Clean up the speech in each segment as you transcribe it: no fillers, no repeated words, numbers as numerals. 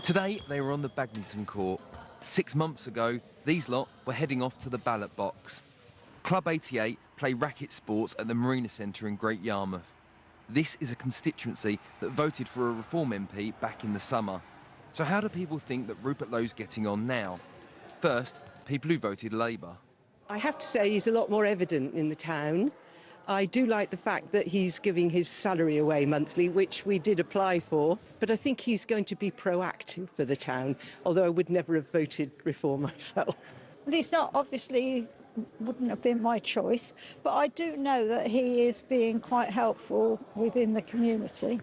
Today, they were on the badminton court. 6 months ago, these lot were heading off to the ballot box. Club 88 play racket sports at the Marina Centre in Great Yarmouth. This is a constituency that voted for a Reform MP back in the summer. So how do people think that Rupert Lowe's getting on now? First, people who voted Labour. I have to say he's a lot more evident in the town. I do like the fact that he's giving his salary away monthly, which we did apply for, but I think he's going to be proactive for the town, although I would never have voted Reform myself. Well, he's not, obviously, wouldn't have been my choice, but I do know that he is being quite helpful within the community.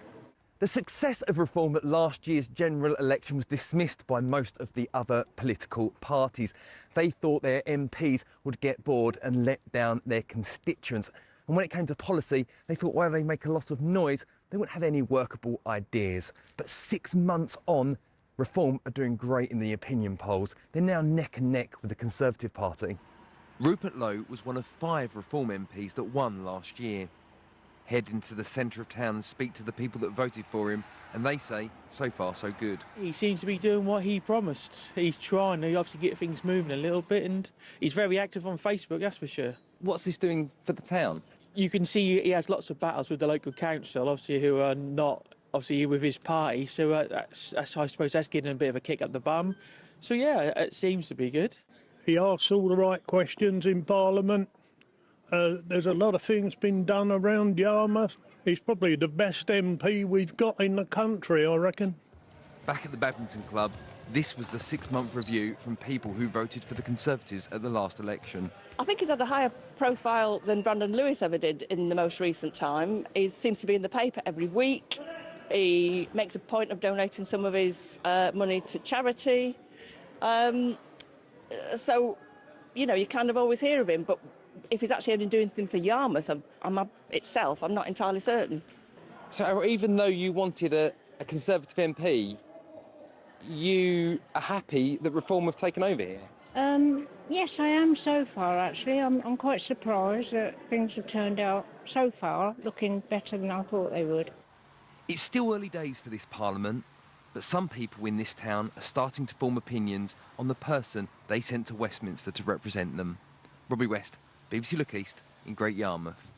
The success of Reform at last year's general election was dismissed by most of the other political parties. They thought their MPs would get bored and let down their constituents. And when it came to policy, they thought while they make a lot of noise, they wouldn't have any workable ideas. But 6 months on, Reform are doing great in the opinion polls. They're now neck and neck with the Conservative Party. Rupert Lowe was one of 5 Reform MPs that won last year. Head into the centre of town and speak to the people that voted for him, and they say, so far so good. He seems to be doing what he promised. He's trying to obviously get things moving a little bit, and he's very active on Facebook, that's for sure. What's this doing for the town? You can see he has lots of battles with the local council, obviously, who are not obviously with his party, so that's I suppose that's getting a bit of a kick up the bum. So yeah, it seems to be good. He asks all the right questions in Parliament. There's a lot of things been done around Yarmouth. He's probably the best MP we've got in the country, I reckon. Back at the badminton club, this was the 6-month review from people who voted for the Conservatives at the last election. I think he's had a higher profile than Brandon Lewis ever did in the most recent time. He seems to be in the paper every week. He makes a point of donating some of his money to charity. So, you know, you kind of always hear of him, but if he's actually doing anything for Yarmouth I'm not entirely certain. So even though you wanted a Conservative MP, you are happy that Reform have taken over here? Yes, I am so far, actually. I'm quite surprised that things have turned out so far looking better than I thought they would. It's still early days for this Parliament, but some people in this town are starting to form opinions on the person they sent to Westminster to represent them. Robbie West, BBC Look East in Great Yarmouth.